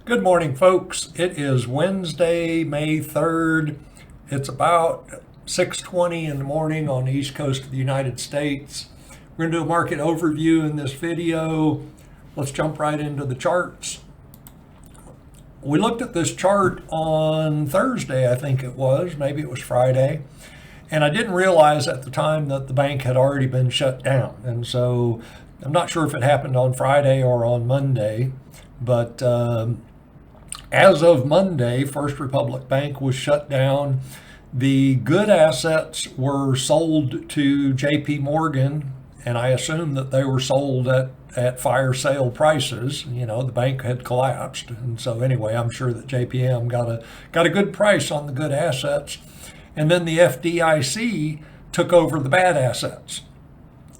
Good morning, folks. It is Wednesday, May 3rd. It's about 6:20 in the morning on the East Coast of the United States. We're going to do a market overview in this video. Let's jump right into the charts. We looked at this chart on Thursday, I think it was, maybe it was Friday, and I didn't realize at the time that the bank had already been shut down. And so I'm not sure if it happened on Friday or on Monday, but as of Monday, First Republic Bank was shut down. The good assets were sold to JP Morgan, and I assume that they were sold at fire sale prices. You know, the bank had collapsed. And so anyway, I'm sure that JPM got a good price on the good assets. And then the FDIC took over the bad assets,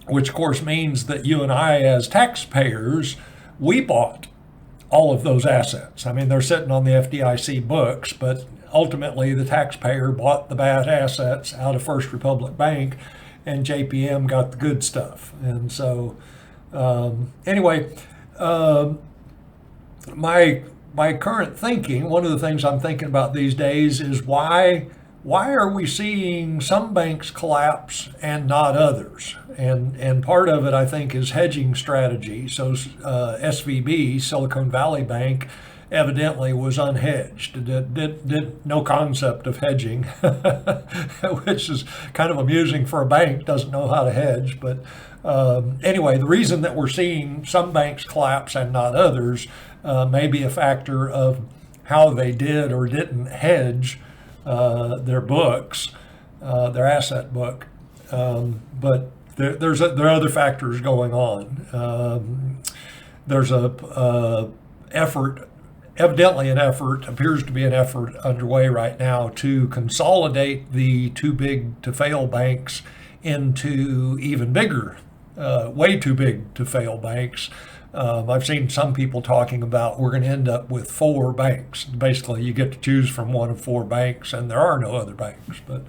which of course means that you and I as taxpayers, we bought all of those assets. I mean, they're sitting on the FDIC books, but ultimately the taxpayer bought the bad assets out of First Republic Bank, and JPM got the good stuff. And so, anyway, my current thinking, one of the things I'm thinking about these days is why are we seeing some banks collapse and not others? And part of it, I think, is hedging strategy. So SVB, Silicon Valley Bank, evidently was unhedged, did no concept of hedging, which is kind of amusing for a bank, doesn't know how to hedge. But anyway, the reason that we're seeing some banks collapse and not others may be a factor of how they did or didn't hedge their books, their asset book. But there are other factors going on. There's evidently an effort, appears to be an effort underway right now to consolidate the too big to fail banks into even bigger, way too big to fail banks. I've seen some people talking about we're going to end up with 4 banks. Basically, you get to choose from one of 4 banks, and there are no other banks. But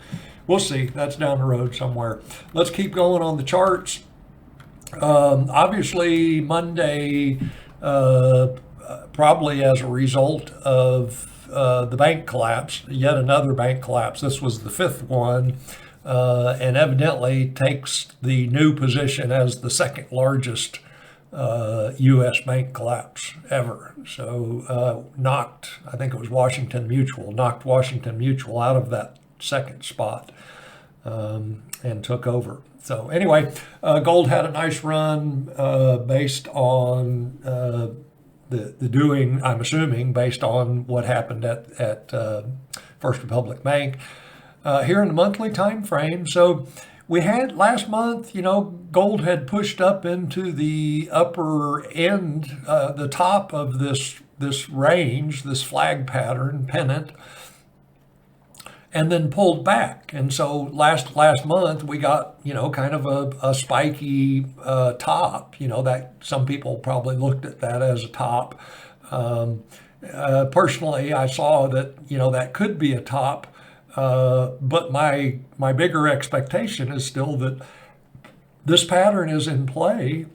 we'll see. That's down the road somewhere. Let's keep going on the charts. Obviously, Monday, probably as a result of the bank collapse, yet another bank collapse. This was the 5th one, and evidently takes the new position as the second largest U.S. bank collapse ever. So I think it was Washington Mutual, knocked Washington Mutual out of that second spot and took over. So anyway, gold had a nice run based on the doing, I'm assuming, based on what happened at First Republic Bank. Here in the monthly time frame, so we had last month, gold had pushed up into the upper end, the top of this range, this flag pattern pennant, and then pulled back. And so last month we got, kind of a spiky top, that some people probably looked at that as a top. Personally, I saw that, that could be a top. But my bigger expectation is still that this pattern is in play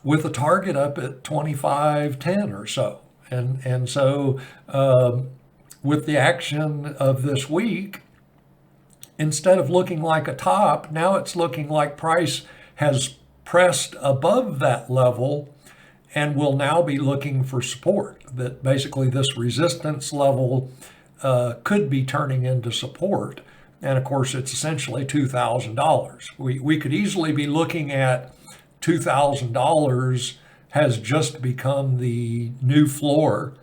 with a target up at 25.10 or so. And so with the action of this week, instead of looking like a top, now it's looking like price has pressed above that level and will now be looking for support. That basically this resistance level could be turning into support. And of course, it's essentially $2,000. We could easily be looking at $2,000 has just become the new floor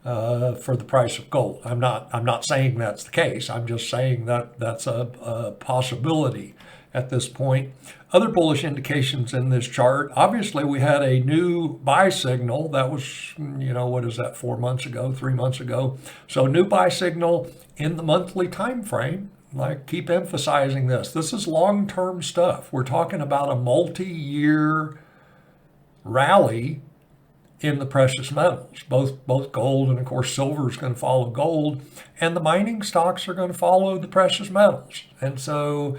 for the price of gold. I'm not saying that's the case. I'm just saying that that's a possibility at this point. Other bullish indications in this chart. Obviously, we had a new buy signal. That was, what is that, 4 months ago, 3 months ago. So new buy signal in the monthly time frame. Like, keep emphasizing this. This is long-term stuff. We're talking about a multi-year rally in the precious metals. Both gold and, of course, silver is going to follow gold. And the mining stocks are going to follow the precious metals. And so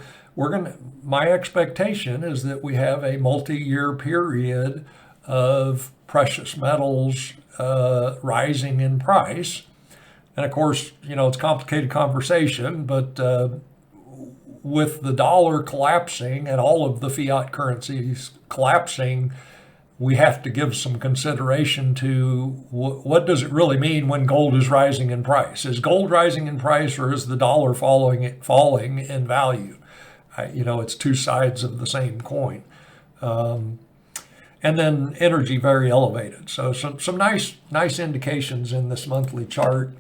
my expectation is that we have a multi-year period of precious metals rising in price. And of course, it's a complicated conversation, but with the dollar collapsing and all of the fiat currencies collapsing, we have to give some consideration to what does it really mean when gold is rising in price? Is gold rising in price, or is the dollar falling in value? It's two sides of the same coin. And then energy very elevated. So some nice indications in this monthly chart.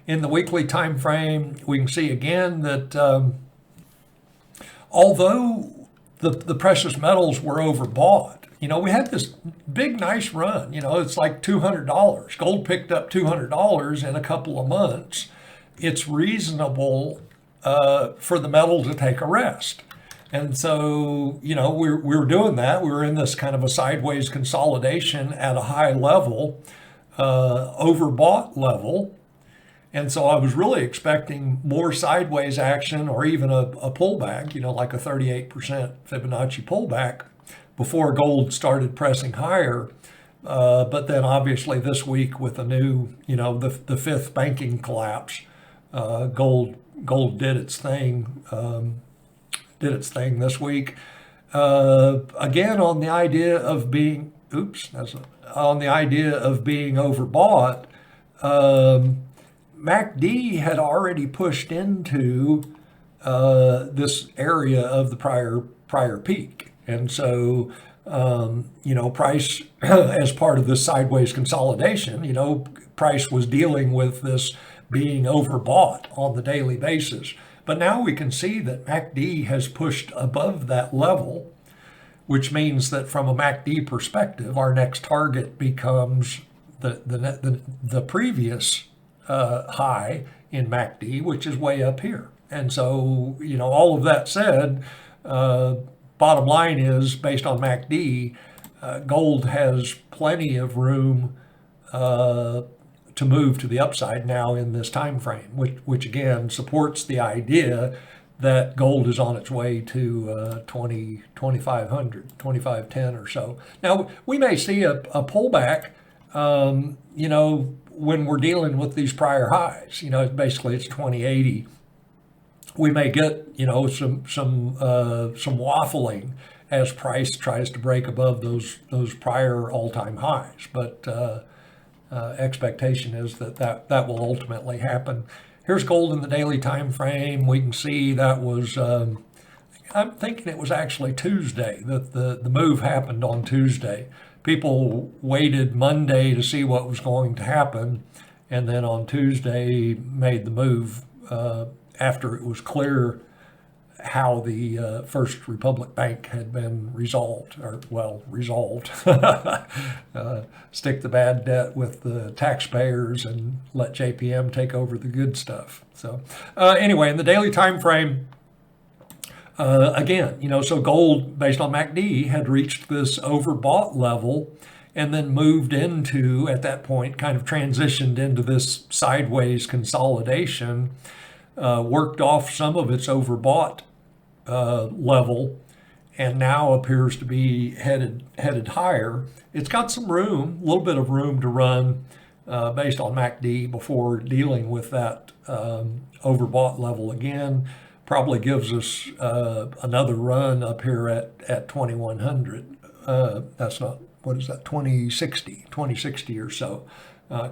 In the weekly time frame, we can see again that although the precious metals were overbought, we had this big, nice run. It's like $200. Gold picked up $200 in a couple of months. It's reasonable for the metal to take a rest. And so, we were doing that. We were in this kind of a sideways consolidation at a high level, overbought level. And so I was really expecting more sideways action or even a pullback, like a 38% Fibonacci pullback before gold started pressing higher. But then obviously this week with the new, the fifth banking collapse, gold did its thing this week. Again, on the idea of being overbought, MACD had already pushed into this area of the prior peak. And so, price, as part of this sideways consolidation, price was dealing with this being overbought on the daily basis. But now we can see that MACD has pushed above that level, which means that from a MACD perspective, our next target becomes the previous high in MACD, which is way up here. And so, all of that said, bottom line is, based on MACD, gold has plenty of room to move to the upside now in this time frame, which again supports the idea that gold is on its way to 2,500, 2,510 or so. Now, we may see a pullback, when we're dealing with these prior highs. Basically it's 2080. We may get, some waffling as price tries to break above those prior all-time highs. But expectation is that will ultimately happen. Here's gold in the daily time frame. We can see that was, I'm thinking it was actually Tuesday, that the move happened on Tuesday. People waited Monday to see what was going to happen, and then on Tuesday made the move after it was clear how the First Republic Bank had been resolved. Stick the bad debt with the taxpayers and let JPM take over the good stuff. So anyway, in the daily time frame, again, so gold based on MACD had reached this overbought level and then moved into, at that point, kind of transitioned into this sideways consolidation, worked off some of its overbought level, and now appears to be headed higher. It's got some room, a little bit of room to run based on MACD before dealing with that overbought level again. Probably gives us another run up here at 2100. That's not, what is that, 2060 or so.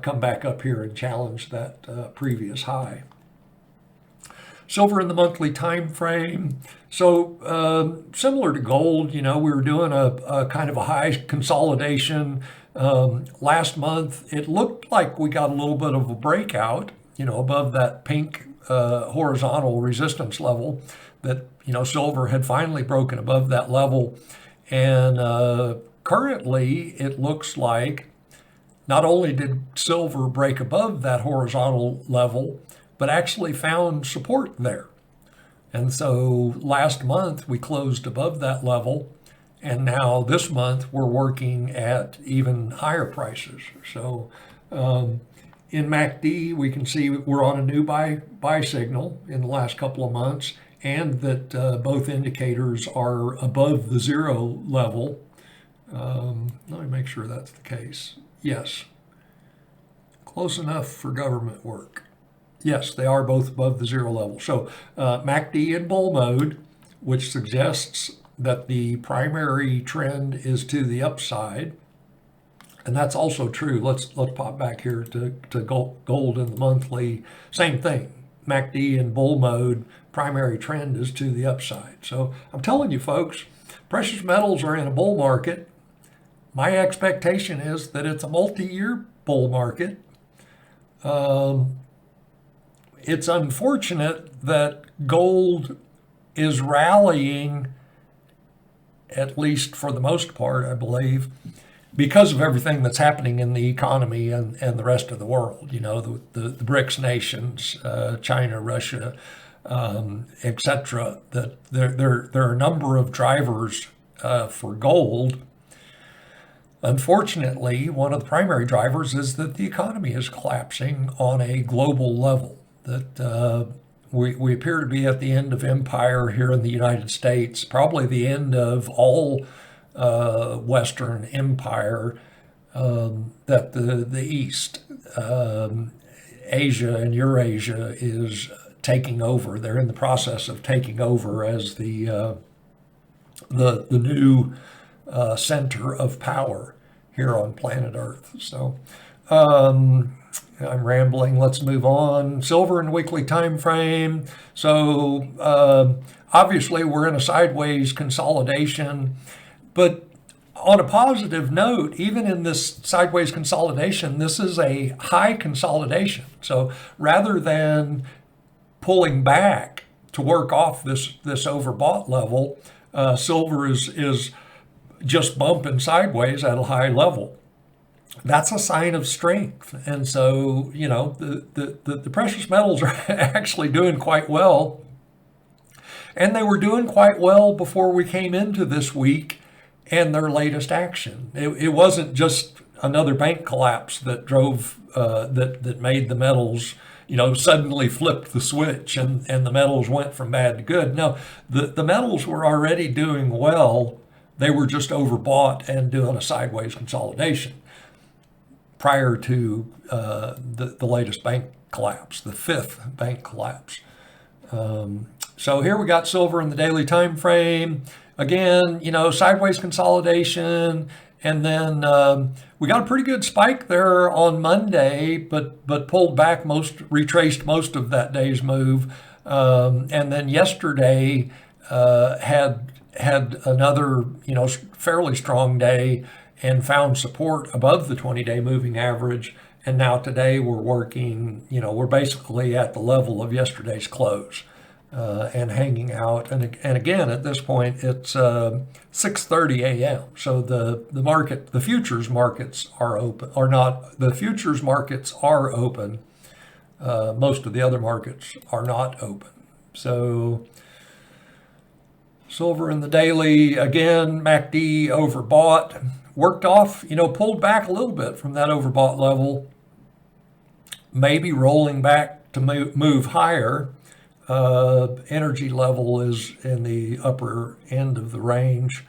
Come back up here and challenge that previous high. Silver in the monthly time frame. So similar to gold, we were doing a kind of a high consolidation. Last month, it looked like we got a little bit of a breakout, above that pink horizontal resistance level that, silver had finally broken above that level. And currently, it looks like not only did silver break above that horizontal level, but actually found support there. And so last month we closed above that level, and now this month we're working at even higher prices. So in MACD, we can see we're on a new buy signal in the last couple of months, and that both indicators are above the zero level. Let me make sure that's the case. Yes, close enough for government work. Yes, they are both above the zero level. So MACD in bull mode, which suggests that the primary trend is to the upside. And that's also true. Let's pop back here to gold in the monthly. Same thing. MACD in bull mode, primary trend is to the upside. So I'm telling you folks, precious metals are in a bull market. My expectation is that it's a multi-year bull market. It's unfortunate that gold is rallying, at least for the most part, I believe, because of everything that's happening in the economy and the rest of the world. You know, the BRICS nations, China, Russia, etc. That there are a number of drivers for gold. Unfortunately, one of the primary drivers is that the economy is collapsing on a global level. That we appear to be at the end of empire here in the United States, probably the end of all Western empire, that the East, Asia and Eurasia is taking over. They're in the process of taking over as the new center of power here on planet Earth. So I'm rambling. Let's move on. Silver and weekly time frame. So obviously we're in a sideways consolidation, but on a positive note, even in this sideways consolidation, this is a high consolidation. So rather than pulling back to work off this overbought level, silver is just bumping sideways at a high level. That's a sign of strength. And so, you know, the precious metals are actually doing quite well. And they were doing quite well before we came into this week and their latest action. It wasn't just another bank collapse that drove, that made the metals, you know, suddenly flipped the switch and the metals went from bad to good. No, the metals were already doing well. They were just overbought and doing a sideways consolidation prior to the latest bank collapse, the fifth bank collapse. So here we got silver in the daily time frame. Again, you know, sideways consolidation, and then we got a pretty good spike there on Monday, but pulled back retraced most of that day's move, and then yesterday had another, you know, fairly strong day and found support above the 20-day moving average. And now today we're working, you know, we're basically at the level of yesterday's close and hanging out. And again, at this point, it's 6:30 a.m. So the futures markets are open, or not. The futures markets are open. Most of the other markets are not open. So silver in the daily, again, MACD overbought, worked off, you know, pulled back a little bit from that overbought level, maybe rolling back to move higher. Energy level is in the upper end of the range.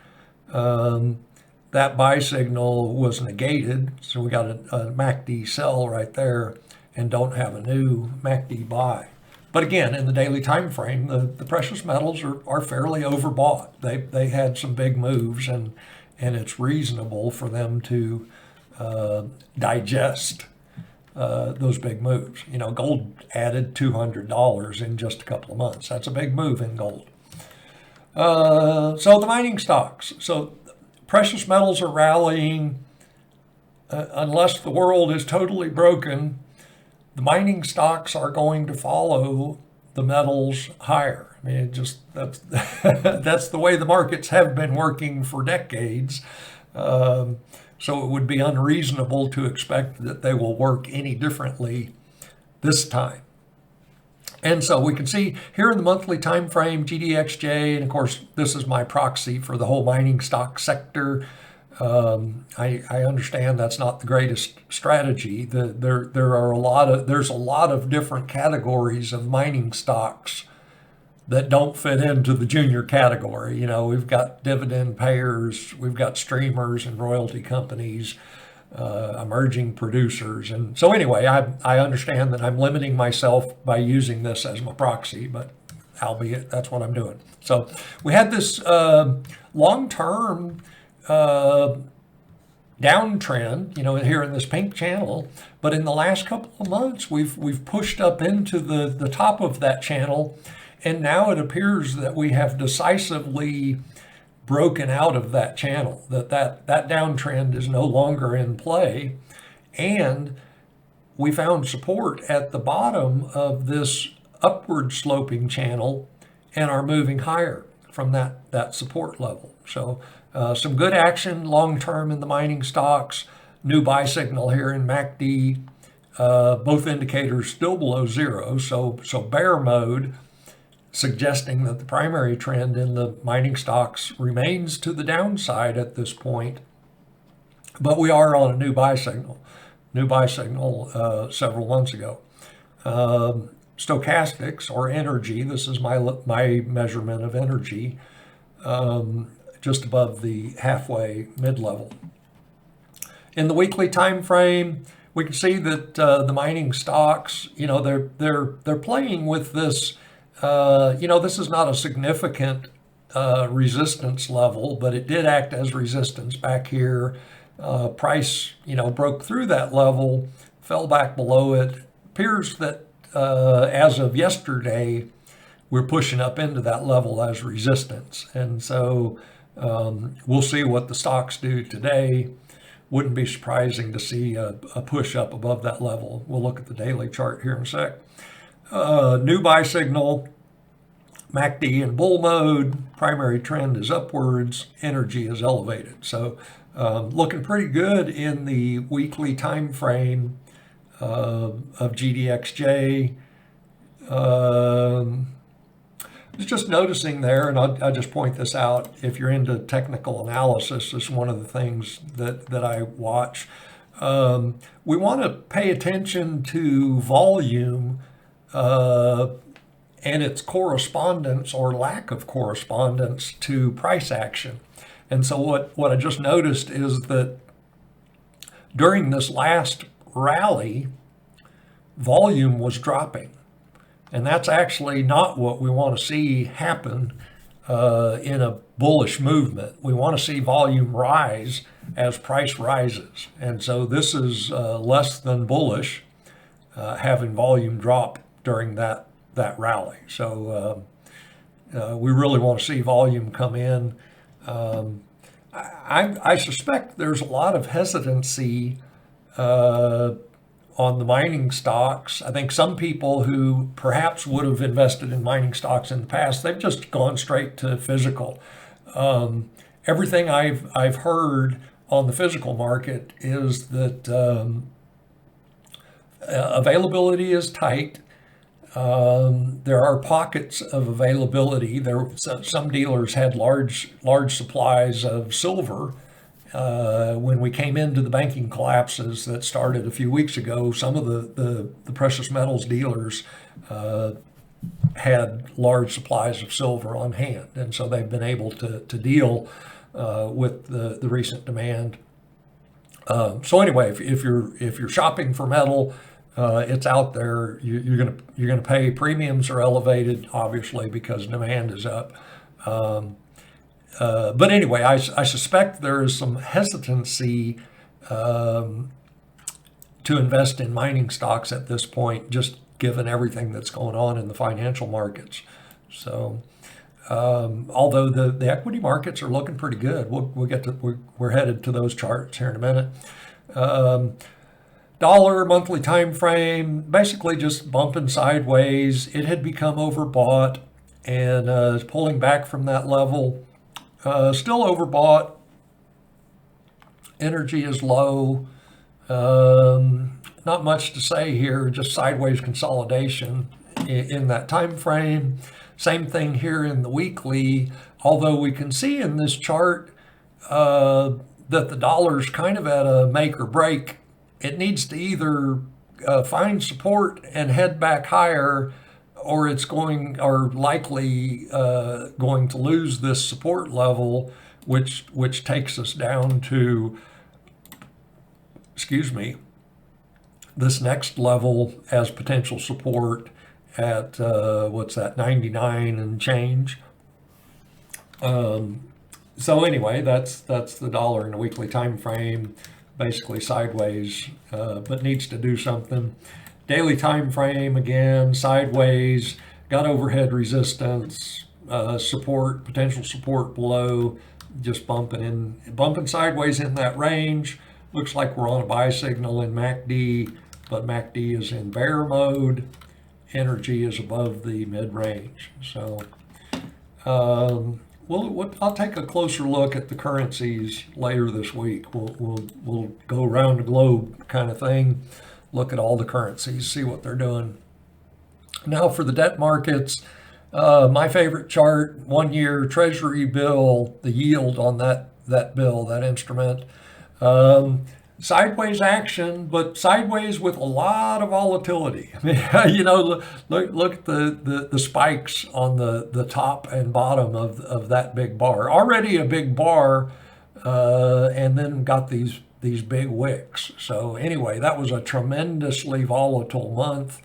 That buy signal was negated, so we got a MACD sell right there and don't have a new MACD buy. But again, in the daily time frame, the precious metals are fairly overbought. They had some big moves, and it's reasonable for them to digest those big moves. You know, gold added $200 in just a couple of months. That's a big move in gold. So the mining stocks. So precious metals are rallying unless the world is totally broken. The mining stocks are going to follow the metals higher. I mean, that's the way the markets have been working for decades. So it would be unreasonable to expect that they will work any differently this time. And so we can see here in the monthly time frame, GDXJ, and of course, this is my proxy for the whole mining stock sector. I understand that's not the greatest strategy. There's a lot of different categories of mining stocks that don't fit into the junior category. You know, we've got dividend payers, we've got streamers and royalty companies, emerging producers. And so anyway, I understand that I'm limiting myself by using this as my proxy, but albeit that's what I'm doing. So we had this long-term downtrend, you know, here in this pink channel, but in the last couple of months, we've pushed up into the top of that channel, and now it appears that we have decisively broken out of that channel, that downtrend is no longer in play, and we found support at the bottom of this upward sloping channel and are moving higher from that support level. So some good action long-term in the mining stocks, new buy signal here in MACD, both indicators still below zero, so bear mode, suggesting that the primary trend in the mining stocks remains to the downside at this point, but we are on a new buy signal several months ago. Stochastics, or energy, this is my measurement of energy, just above the halfway mid-level. In the weekly time frame, we can see that the mining stocks, you know, they're playing with this. You know, this is not a significant resistance level, but it did act as resistance back here. Price, you know, broke through that level, fell back below it. Appears that as of yesterday, we're pushing up into that level as resistance. And so we'll see what the stocks do today. Wouldn't be surprising to see a push up above that level. We'll look at the daily chart here in a sec. New buy signal, MACD in bull mode, primary trend is upwards, energy is elevated. So looking pretty good in the weekly time frame of GDXJ. I was just noticing there, and I'll just point this out, if you're into technical analysis, this is one of the things that I watch. We want to pay attention to volume and its correspondence or lack of correspondence to price action. And so what I just noticed is that during this last rally, volume was dropping. And that's actually not what we want to see happen in a bullish movement. We want to see volume rise as price rises. And so this is less than bullish, having volume drop during that rally. So we really want to see volume come in. I suspect there's a lot of hesitancy on the mining stocks. I think some people who perhaps would have invested in mining stocks in the past, they've just gone straight to physical. Everything I've heard on the physical market is that availability is tight. There are pockets of availability. Some dealers had large supplies of silver. When we came into the banking collapses that started a few weeks ago, some of the precious metals dealers had large supplies of silver on hand, and so they've been able to deal with the recent demand. So anyway, if you're shopping for metal, it's out there. You're gonna pay. Premiums are elevated, obviously, because demand is up. But anyway, I suspect there is some hesitancy to invest in mining stocks at this point, just given everything that's going on in the financial markets. So, although the equity markets are looking pretty good, we're headed to those charts here in a minute. Dollar monthly time frame, basically just bumping sideways. It had become overbought and is pulling back from that level. Still overbought. Energy is low. Not much to say here, just sideways consolidation in that time frame. Same thing here in the weekly, although we can see in this chart that the dollar's kind of at a make or break. It needs to either find support and head back higher, or it's going, or likely going to lose this support level, which takes us down to, excuse me, this next level as potential support at what's that, 99 and change. So anyway, that's the dollar in a weekly time frame, basically sideways, but needs to do something. Daily time frame, again, sideways, got overhead resistance, support, potential support below, just bumping sideways in that range. Looks like we're on a buy signal in MACD, but MACD is in bear mode. Energy is above the mid-range. So I'll take a closer look at the currencies later this week. We'll go around the globe kind of thing, look at all the currencies, see what they're doing. Now for the debt markets, my favorite chart, 1 year Treasury bill, the yield on that bill, that instrument. Sideways action, but sideways with a lot of volatility. I mean, you know, look at the spikes on the top and bottom of that big bar. Already a big bar, and then got these big wicks. So anyway, that was a tremendously volatile month.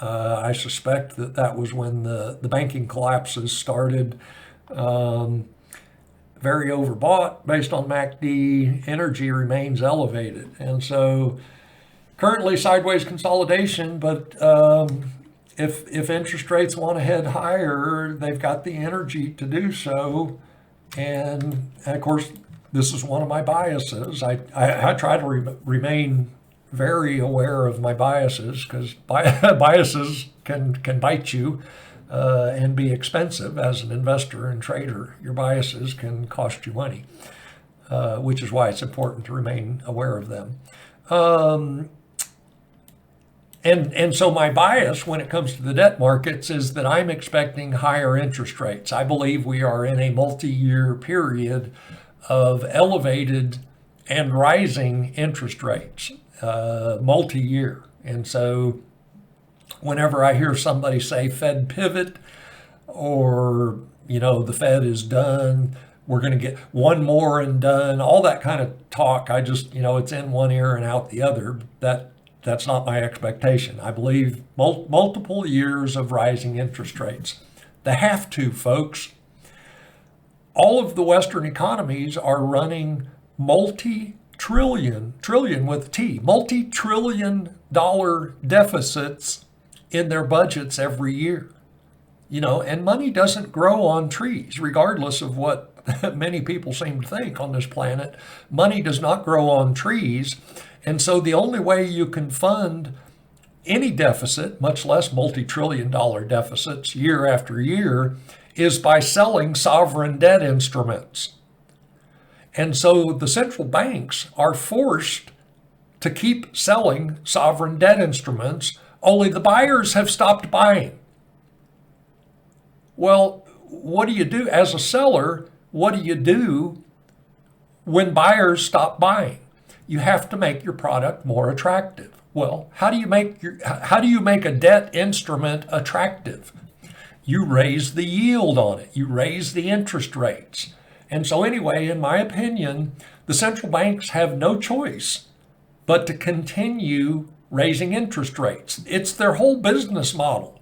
I suspect that was when the banking collapses started. Very overbought based on MACD. Energy remains elevated. And so currently sideways consolidation, but if interest rates want to head higher, they've got the energy to do so. And of course, this is one of my biases. I try to remain very aware of my biases, because biases can bite you. And be expensive as an investor and trader. Your biases can cost you money, which is why it's important to remain aware of them. And so my bias when it comes to the debt markets is that I'm expecting higher interest rates. I believe we are in a multi-year period of elevated and rising interest rates, multi-year. And so whenever I hear somebody say Fed pivot, or, you know, the Fed is done, we're going to get one more and done, all that kind of talk, I just, you know, it's in one ear and out the other. That's not my expectation. I believe multiple years of rising interest rates. They have to, folks. All of the Western economies are running multi-trillion dollar deficits in their budgets every year. You know, and money doesn't grow on trees, regardless of what many people seem to think on this planet. Money does not grow on trees. And so the only way you can fund any deficit, much less multi-trillion dollar deficits year after year, is by selling sovereign debt instruments. And so the central banks are forced to keep selling sovereign debt instruments, only the buyers have stopped buying. Well, what do you do as a seller? What do you do when buyers stop buying? You have to make your product more attractive. Well, how do you make a debt instrument attractive? You raise the yield on it. You raise the interest rates. And so anyway, in my opinion, the central banks have no choice but to continue raising interest rates. It's their whole business model.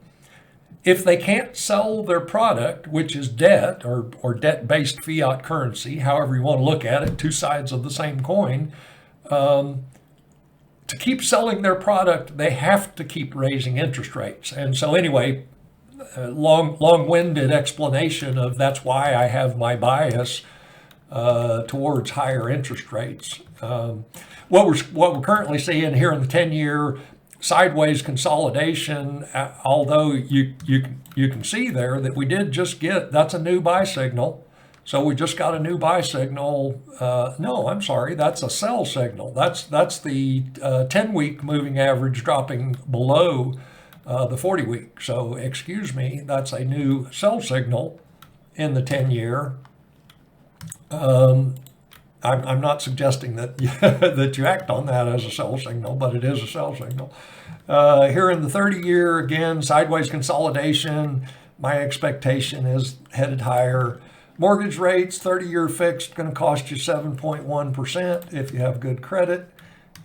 If they can't sell their product, which is debt or debt-based fiat currency, however you want to look at it, two sides of the same coin, to keep selling their product, they have to keep raising interest rates. And so anyway, long-winded explanation of that's why I have my bias towards higher interest rates. What we're currently seeing here in the 10-year sideways consolidation, although you can see there that we did just get, that's a new buy signal. So we just got a new buy signal. No, I'm sorry, that's a sell signal. That's the 10-week moving average dropping below the 40-week. So excuse me, that's a new sell signal in the 10-year. I'm not suggesting that that you act on that as a sell signal, but it is a sell signal. Here in the 30-year, again, sideways consolidation. My expectation is headed higher. Mortgage rates, 30-year fixed, going to cost you 7.1% if you have good credit,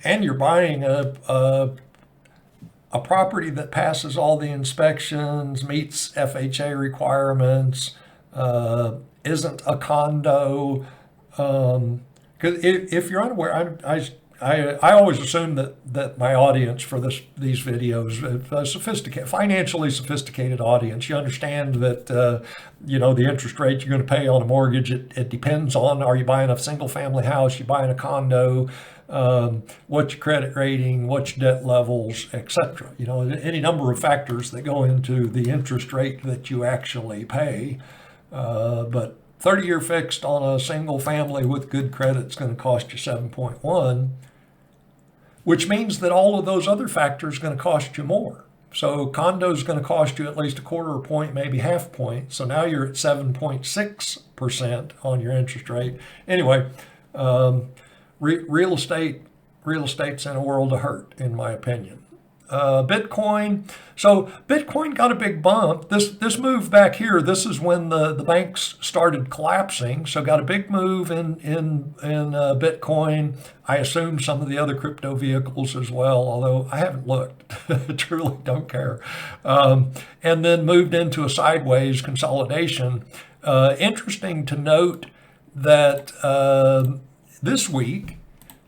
and you're buying a property that passes all the inspections, meets FHA requirements, isn't a condo. Because if you're unaware, I always assume that my audience for these videos, a financially sophisticated audience. You understand that the interest rate you're going to pay on a mortgage, it depends on, are you buying a single family house, you buying a condo, what's your credit rating, what's your debt levels, etc. Any number of factors that go into the interest rate that you actually pay. But 30-year fixed on a single family with good credit is going to cost you 7.1, which means that all of those other factors are going to cost you more. So condo is going to cost you at least a quarter point, maybe half point. So now you're at 7.6% on your interest rate. Anyway, real estate's in a world of hurt, in my opinion. Bitcoin. So Bitcoin got a big bump. This move back here, this is when the banks started collapsing. So got a big move in Bitcoin. I assume some of the other crypto vehicles as well, although I haven't looked. Truly don't care. And then moved into a sideways consolidation. Interesting to note that this week,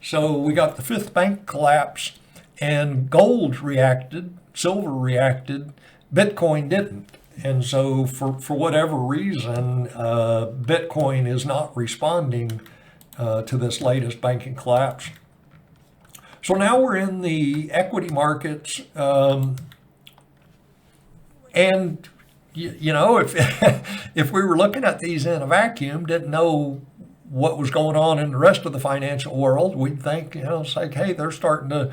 so we got the fifth bank collapse, and gold reacted, silver reacted, Bitcoin didn't. And so for whatever reason, Bitcoin is not responding to this latest banking collapse. So now we're in the equity markets. And, if we were looking at these in a vacuum, didn't know what was going on in the rest of the financial world, we'd think, it's like, hey, they're starting to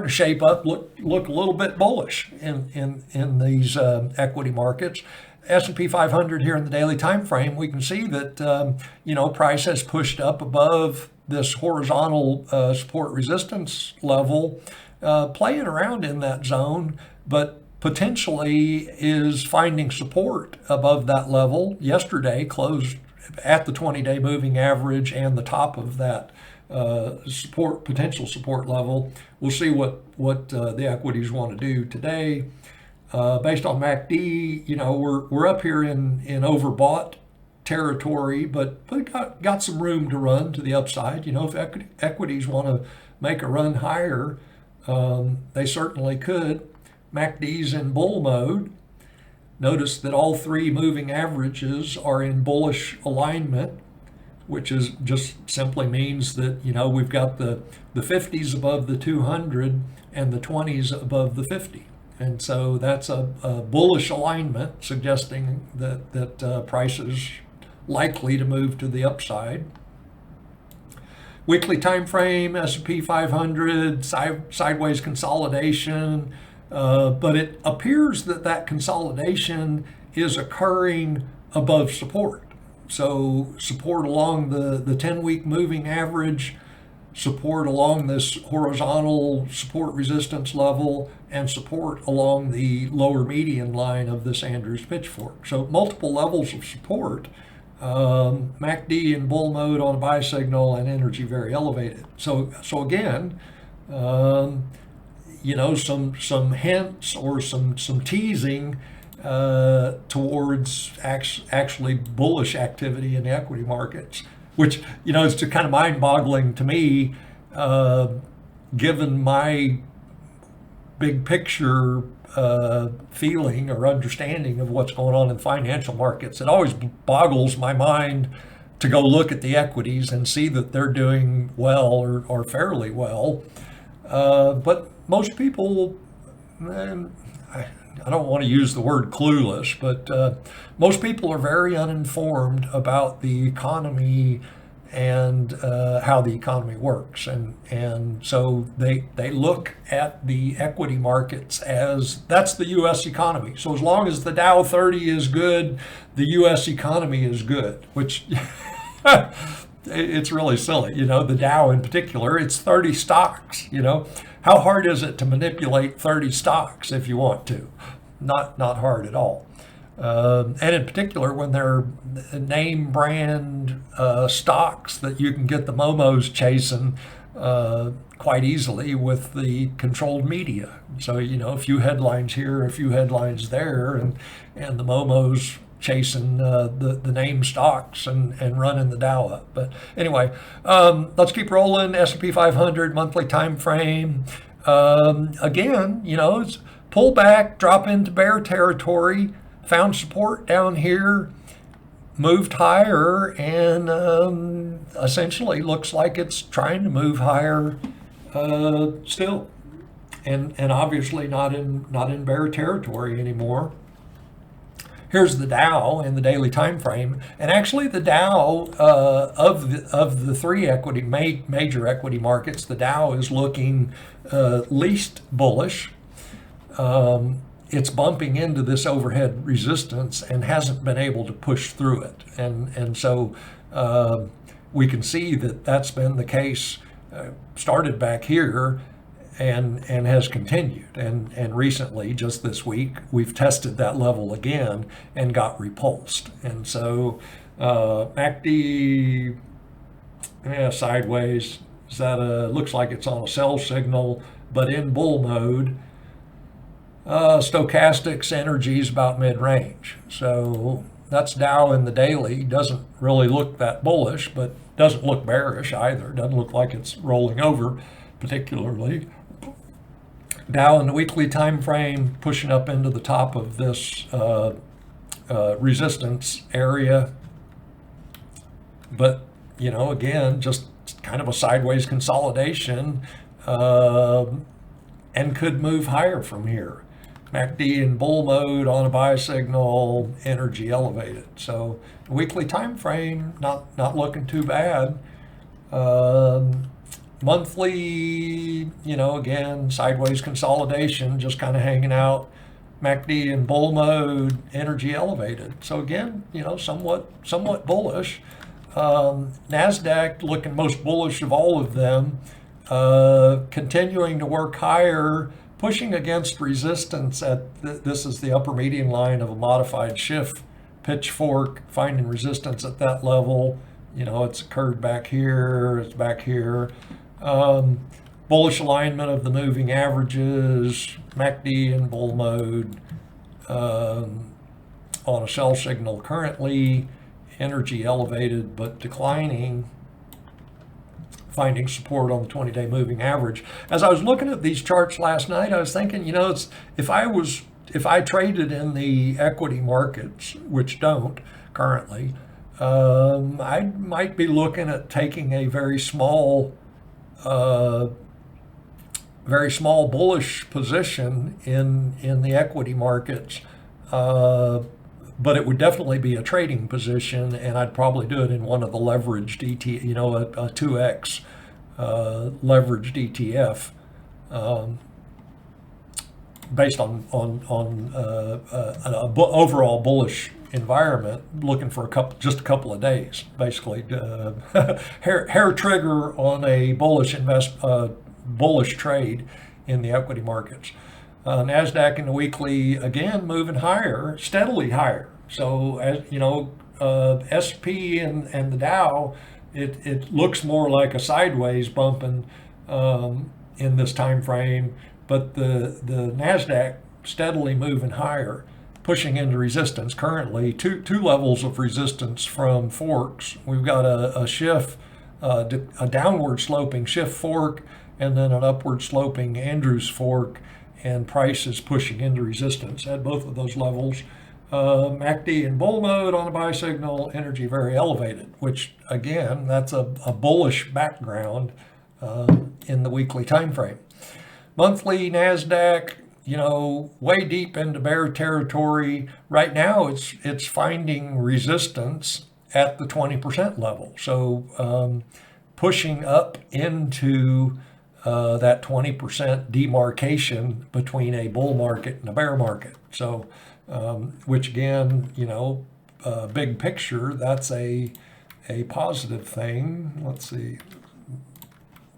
shape up, look a little bit bullish in these equity markets. S&P 500 here in the daily time frame, we can see that price has pushed up above this horizontal support resistance level, playing around in that zone, but potentially is finding support above that level. Yesterday closed at the 20-day moving average and the top of that potential support level. We'll see what the equities want to do today. Based on MACD, we're up here in overbought territory, but got some room to run to the upside. If equities want to make a run higher, they certainly could. MACD's in bull mode. Notice that all three moving averages are in bullish alignment, which is just simply means that, we've got the 50s above the 200 and the 20s above the 50. And so that's a bullish alignment, suggesting that price is likely to move to the upside. Weekly time frame, S&P 500, sideways consolidation, but it appears that consolidation is occurring above support. So support along the 10-week moving average, support along this horizontal support resistance level, and support along the lower median line of this Andrews pitchfork. So multiple levels of support. MACD in bull mode on a buy signal, and energy very elevated. So again, some hints or some teasing towards actually bullish activity in the equity markets, which is just kind of mind-boggling to me, given my big picture feeling or understanding of what's going on in financial markets. It always boggles my mind to go look at the equities and see that they're doing well or fairly well, but most people, I don't want to use the word clueless, but most people are very uninformed about the economy and how the economy works. And so they look at the equity markets as that's the U.S. economy. So as long as the Dow 30 is good, the U.S. economy is good, which it's really silly. The Dow in particular, it's 30 stocks. How hard is it to manipulate 30 stocks if you want to? Not hard at all. And in particular, when they're name brand stocks that you can get the momos chasing quite easily with the controlled media. So, a few headlines here, a few headlines there, and the momos chasing the name stocks and running the Dow up. But anyway, let's keep rolling. S&P 500 monthly time frame. Again, it's pull back, drop into bear territory, found support down here, moved higher, and essentially looks like it's trying to move higher still, and obviously not in bear territory anymore. Here's the Dow in the daily time frame, and actually the Dow of the three major equity markets, the Dow is looking least bullish. It's bumping into this overhead resistance and hasn't been able to push through it. And so we can see that that's been the case, started back here and has continued. And recently, just this week, we've tested that level again and got repulsed. And so MACD, sideways. Looks like it's on a sell signal, but in bull mode. Stochastics energy is about mid-range. So that's Dow in the daily. Doesn't really look that bullish, but doesn't look bearish either. Doesn't look like it's rolling over particularly. Dow in the weekly time frame pushing up into the top of this resistance area. But, again, just kind of a sideways consolidation and could move higher from here. MACD in bull mode on a buy signal, energy elevated. So weekly time frame, not looking too bad. Monthly, again, sideways consolidation, just kind of hanging out. MACD in bull mode, energy elevated. So again, somewhat bullish. NASDAQ looking most bullish of all of them, continuing to work higher, pushing against resistance this is the upper median line of a modified shift pitchfork, finding resistance at that level. It's occurred back here, it's back here. Bullish alignment of the moving averages, MACD in bull mode, on a sell signal currently, energy elevated but declining, finding support on the 20-day moving average. As I was looking at these charts last night, I was thinking, if I traded in the equity markets, which don't currently, I might be looking at taking a very small bullish position in the equity markets, but it would definitely be a trading position, and I'd probably do it in one of the leveraged ETF, a 2x leveraged ETF, based on an overall bullish environment, looking for just a couple of days, basically. Hair trigger on a bullish trade in the equity markets. NASDAQ in the weekly, again, moving higher, steadily higher. So, as SP and the Dow, it looks more like a sideways bumping in this time frame, but the NASDAQ steadily moving higher, pushing into resistance currently. Two levels of resistance from forks. We've got a shift, a downward sloping shift fork, and then an upward sloping Andrews fork, and price is pushing into resistance at both of those levels. MACD in bull mode on a buy signal, energy very elevated, which again, that's a bullish background in the weekly time frame. Monthly NASDAQ, way deep into bear territory. Right now, it's finding resistance at the 20% level. So pushing up into that 20% demarcation between a bull market and a bear market. So, which again, big picture, that's a a positive thing. Let's see,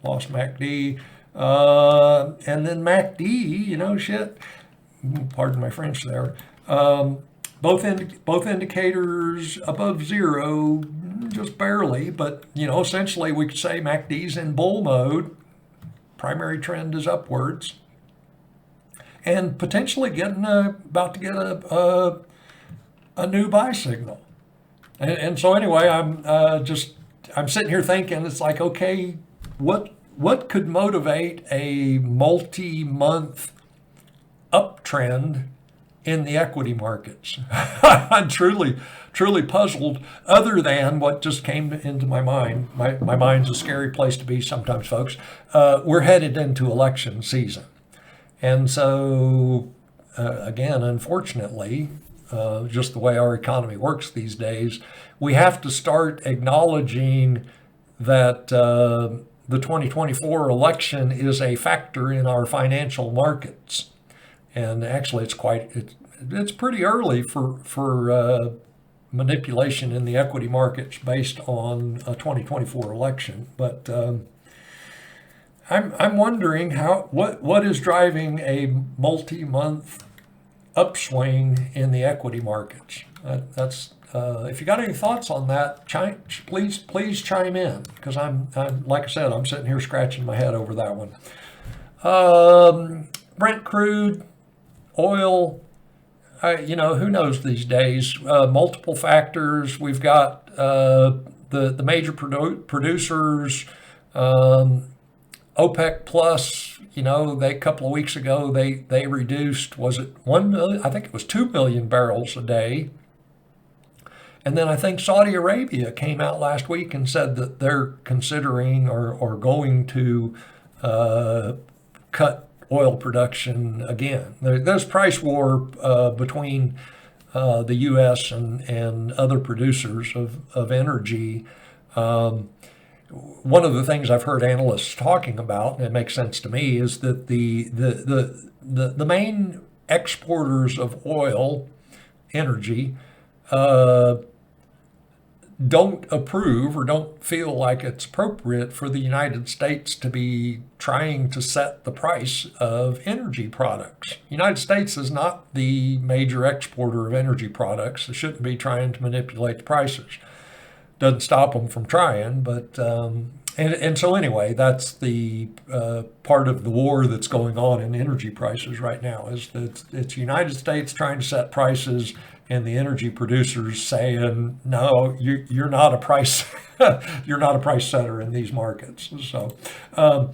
lost MACD, and then MACD, you know, shit, pardon my French there. Both indicators above zero, just barely, but you know, essentially we could say MACD's in bull mode. Primary trend is upwards, and potentially about to get a new buy signal. And so anyway, I'm sitting here thinking, it's like, okay, what could motivate a multi-month uptrend in the equity markets? I'm truly puzzled, other than what just came into my mind. My mind's a scary place to be sometimes, folks. We're headed into election season. And so, again, unfortunately, just the way our economy works these days, we have to start acknowledging that the 2024 election is a factor in our financial markets. And actually, it's pretty early for manipulation in the equity markets based on a 2024 election. But I'm wondering what is driving a multi-month upswing in the equity markets. That's if you got any thoughts on that, please chime in, because I'm like I said, I'm sitting here scratching my head over that one. Brent crude, oil, you know, who knows these days? Multiple factors. We've got the major producers, OPEC plus. You know, a couple of weeks ago they reduced, was it 1 million? I think it was 2 million barrels a day. And then I think Saudi Arabia came out last week and said that they're considering or going to cut oil production again. There's price war between the U.S. and other producers of energy. One of the things I've heard analysts talking about, and it makes sense to me, is that the main exporters of oil, energy, don't approve or don't feel like it's appropriate for the United States to be trying to set the price of energy products. The United States is not the major exporter of energy products. It shouldn't be trying to manipulate the prices. Doesn't stop them from trying, but and so anyway, that's the part of the war that's going on in energy prices right now, is that it's United States trying to set prices and the energy producers saying, no, you're not a price you're not a price setter in these markets. So the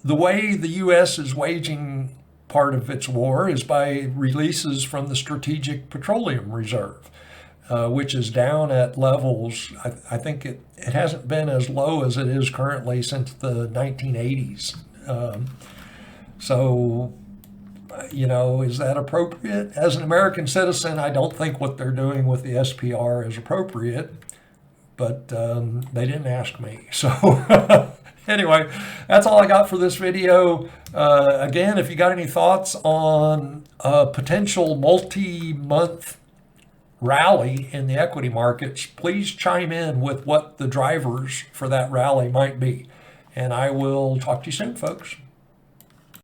way the U.S. is waging part of its war is by releases from the Strategic Petroleum Reserve, which is down at levels, I think it hasn't been as low as it is currently since the 1980s. So, you know, is that appropriate? As an American citizen, I don't think what they're doing with the SPR is appropriate, but they didn't ask me. So anyway, that's all I got for this video. Again, if you got any thoughts on a potential multi-month rally in the equity markets, please chime in with what the drivers for that rally might be. And I will talk to you soon, folks.